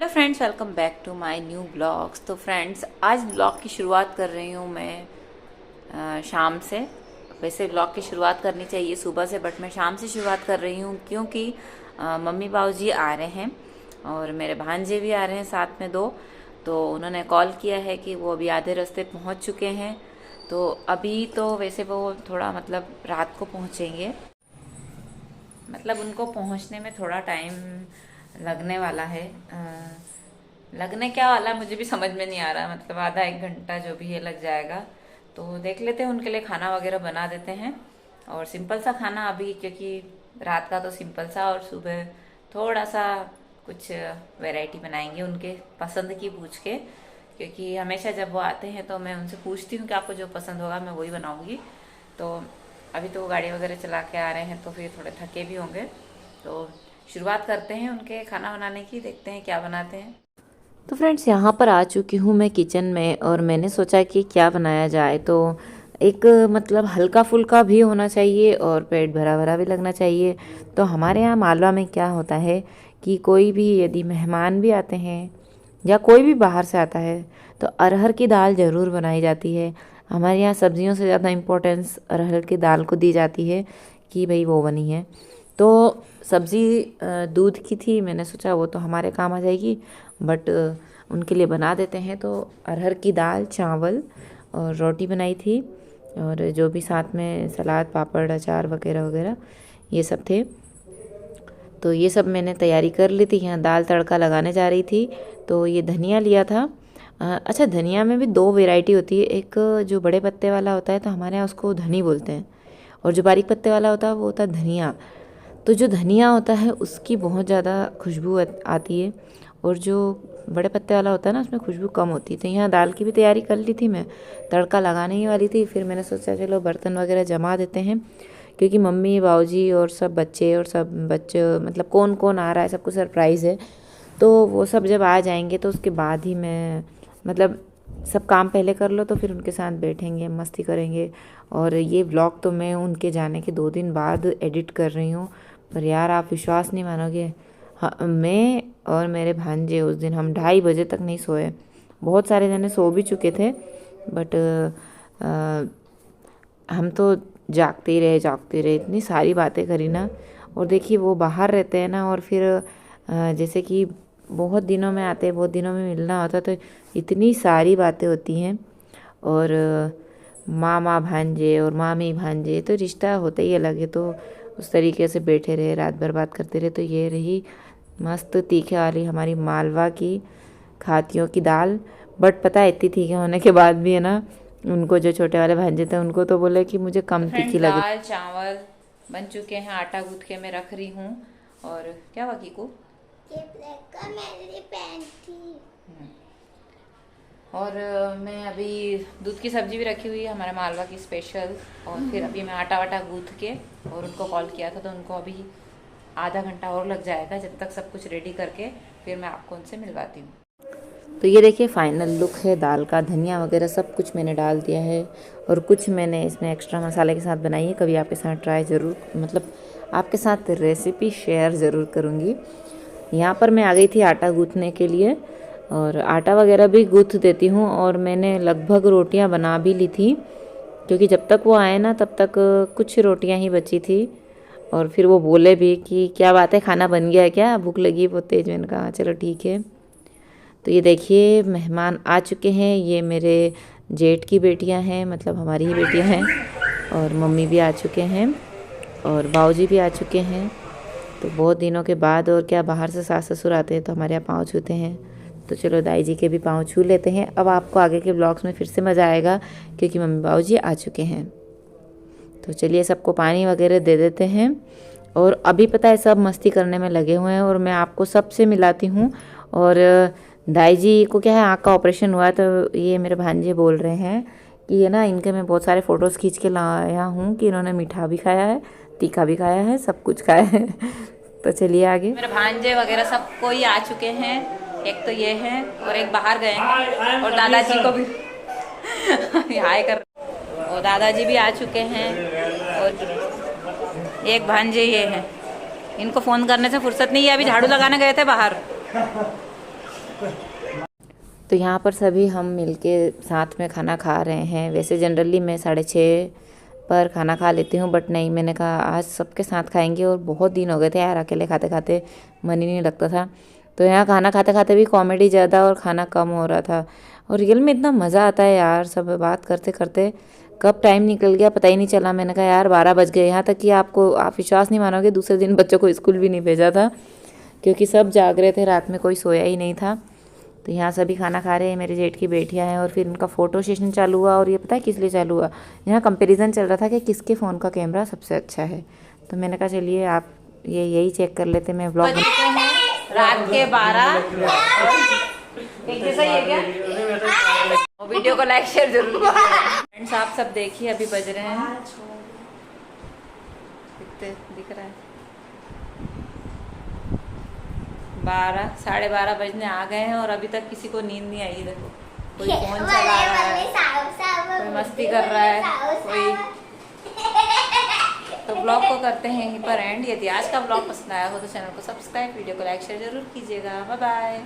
Friends, welcome back to my new blogs. तो friends, आज blog की शुरुआत कर रही हूँ मैं शाम से। वैसे ब्लॉग की शुरुआत करनी चाहिए सुबह से, बट मैं शाम से शुरुआत कर रही हूँ क्योंकि मम्मी बाबूजी आ रहे हैं और मेरे भांजे भी आ रहे हैं साथ में दो। तो उन्होंने कॉल किया है कि वो अभी आधे रास्ते पहुँच चुके हैं। तो अभी तो वैसे वो थोड़ा मतलब रात को पहुँचेंगे, मतलब उनको पहुँचने में थोड़ा टाइम लगने वाला है। लगने क्या वाला मुझे भी समझ में नहीं आ रहा, मतलब आधा एक घंटा जो भी है लग जाएगा। तो देख लेते हैं, उनके लिए खाना वगैरह बना देते हैं। और सिंपल सा खाना अभी, क्योंकि रात का तो सिंपल सा, और सुबह थोड़ा सा कुछ वैरायटी बनाएंगे उनके पसंद की पूछ के, क्योंकि हमेशा जब वो आते हैं तो मैं उनसे पूछती हूँ कि आपको जो पसंद होगा मैं वही बनाऊँगी। तो अभी तो वो गाड़ी वगैरह चला के आ रहे हैं तो फिर थोड़े थके भी होंगे। तो शुरुआत करते हैं उनके खाना बनाने की, देखते हैं क्या बनाते हैं। तो फ्रेंड्स, यहाँ पर आ चुकी हूँ मैं किचन में, और मैंने सोचा कि क्या बनाया जाए। तो एक मतलब हल्का फुल्का भी होना चाहिए और पेट भरा भरा भी लगना चाहिए। तो हमारे यहाँ मालवा में क्या होता है कि कोई भी यदि मेहमान भी आते हैं या कोई भी बाहर से आता है तो अरहर की दाल ज़रूर बनाई जाती है। हमारे यहाँ सब्जियों से ज़्यादा इम्पोर्टेंस अरहर की दाल को दी जाती है कि भाई वो बनी है। तो सब्ज़ी दूध की थी, मैंने सोचा वो तो हमारे काम आ जाएगी, बट उनके लिए बना देते हैं। तो अरहर की दाल, चावल और रोटी बनाई थी, और जो भी साथ में सलाद, पापड़, अचार वगैरह वगैरह ये सब थे। तो ये सब मैंने तैयारी कर ली थी। यहाँ दाल तड़का लगाने जा रही थी। तो ये धनिया लिया था। अच्छा, धनिया में भी दो वैरायटी होती है, एक जो बड़े पत्ते वाला होता है तो हमारे यहाँ उसको धनी बोलते हैं, और जो बारीक पत्ते वाला होता है वो होता है धनिया। तो जो धनिया होता है उसकी बहुत ज़्यादा खुशबू आती है, और जो बड़े पत्ते वाला होता है ना उसमें खुशबू कम होती है। तो यहाँ दाल की भी तैयारी कर ली थी मैं, तड़का लगाने ही वाली थी। फिर मैंने सोचा चलो बर्तन वगैरह जमा देते हैं, क्योंकि मम्मी बाबूजी और सब बच्चे मतलब कौन कौन आ रहा है सबको सरप्राइज़ है। तो वो सब जब आ जाएंगे तो उसके बाद ही मैं मतलब सब काम पहले कर लो तो फिर उनके साथ बैठेंगे, मस्ती करेंगे। और ये व्लॉग तो मैं उनके जाने के 2 दिन बाद एडिट कर रही हूँ, पर यार आप विश्वास नहीं मानोगे। हाँ, मैं और मेरे भांजे उस दिन हम 2:30 बजे तक नहीं सोए। बहुत सारे जने सो भी चुके थे, बट हम तो जागते ही रहे, इतनी सारी बातें करी ना। और देखिए वो बाहर रहते हैं ना, और फिर जैसे कि बहुत दिनों में आते हैं, बहुत दिनों में मिलना होता, तो इतनी सारी बातें होती हैं। और मामा भांजे और मामी भांजे, तो रिश्ता होता ही अलग है। तो उस तरीके से बैठे रहे, रात भर बात करते रहे। तो ये रही मस्त तीखे वाली हमारी मालवा की खातियों की दाल। बट पता है इतनी तीखे होने के बाद भी है ना, उनको जो छोटे वाले भांजे थे उनको तो बोले कि मुझे कम तीखी लगे। दाल चावल बन चुके हैं, आटा गूंथ के मैं रख रही हूँ। और क्या बाकी को ये ब्लैक का मेरी पैंट थी। और मैं अभी दूध की सब्जी भी रखी हुई है हमारे मालवा की स्पेशल। और फिर अभी मैं आटा वाटा गूंथ के, और उनको कॉल किया था तो उनको अभी आधा घंटा और लग जाएगा, जब तक सब कुछ रेडी करके फिर मैं आपको उनसे मिलवाती हूँ। तो ये देखिए फाइनल लुक है दाल का। धनिया वगैरह सब कुछ मैंने डाल दिया है, और कुछ मैंने इसमें एक्स्ट्रा मसाले के साथ बनाई है। कभी आपके साथ ट्राई ज़रूर, मतलब आपके साथ रेसिपी शेयर ज़रूर करूँगी। यहाँ पर मैं आ गई थी आटा गूँथने के लिए, और आटा वगैरह भी गूँथ देती हूँ। और मैंने लगभग रोटियाँ बना भी ली थी, क्योंकि जब तक वो आए ना तब तक कुछ रोटियाँ ही बची थी। और फिर वो बोले भी कि क्या बात है, खाना बन गया है क्या, भूख लगी बहुत तेज। मैंने कहा चलो ठीक है। तो ये देखिए मेहमान आ चुके हैं, ये मेरे जेठ की बेटियां हैं, मतलब हमारी ही बेटियां हैं। और मम्मी भी आ चुके हैं, और बाऊजी भी आ चुके हैं। तो बहुत दिनों के बाद, और क्या बाहर से सास ससुर आते हैं तो हमारे यहाँ पाँव छूते हैं। तो चलो दाई जी के भी पाँव छू लेते हैं। अब आपको आगे के ब्लॉग्स में फिर से मज़ा आएगा, क्योंकि मम्मी बाऊजी आ चुके हैं। तो चलिए सबको पानी वगैरह दे देते हैं। और अभी पता है सब मस्ती करने में लगे हुए हैं, और मैं आपको सबसे मिलाती हूँ। और दाई जी को क्या है, आँख का ऑपरेशन हुआ है, तो ये मेरे भांजे बोल रहे हैं कि ये ना इनके मैं बहुत सारे फ़ोटोज़ खींच के लाया हूँ कि इन्होंने मीठा भी खाया है, तीखा भी खाया है, सब कुछ खाया है। तो चलिए आगे। मेरे भांजे वगैरह सब कोई आ चुके हैं, एक तो ये है और एक बाहर गए हैं, और दादाजी को भी हाय कर, और दादाजी भी आ चुके हैं, और एक भांजे ये हैं। इनको फ़ोन करने से फुर्सत नहीं है, अभी झाड़ू लगाने गए थे बाहर। तो यहाँ पर सभी हम मिलके साथ में खाना खा रहे हैं। वैसे जनरली मैं 6:30 पर खाना खा लेती हूँ, बट नहीं, मैंने कहा आज सबके साथ खाएंगे। और बहुत दिन हो गए थे यार अकेले खाते खाते, मन ही नहीं लगता था। तो यहाँ खाना खाते खाते भी कॉमेडी ज़्यादा और खाना कम हो रहा था। और रियल में इतना मज़ा आता है यार, सब बात करते करते कब टाइम निकल गया पता ही नहीं चला। मैंने कहा यार 12 बज गए। यहाँ तक कि आप विश्वास नहीं मानोगे, दूसरे दिन बच्चों को स्कूल भी नहीं भेजा था क्योंकि सब जाग रहे थे, रात में कोई सोया ही नहीं था। तो यहाँ सभी खाना खा रहे हैं, मेरे जेठ की बेटियाँ हैं। और फिर इनका फ़ोटो सेशन चालू हुआ। और ये पता है किस लिए चालू हुआ? यहाँ कंपैरिजन चल रहा था कि किसके फ़ोन का कैमरा सबसे अच्छा है। तो मैंने कहा चलिए आप यही चेक कर लेते। मैं व्लॉग रात के 12 एक जैसा ही है क्या? वीडियो को लाइक शेयर जरूर फ्रेंड्स। आप सब देखिए अभी बज रहे हैं, दिख रहा है 12, 12:30 बजने आ गए हैं और अभी तक किसी को नींद नहीं आई। देखो कोई फोन चला रहा है, कोई मस्ती कर रहा है, कोई। तो ब्लॉग को करते हैं यहीं पर एंड। यदि आज का ब्लॉग पसंद आया हो तो चैनल को सब्सक्राइब, वीडियो को लाइक शेयर जरूर कीजिएगा। Bye bye.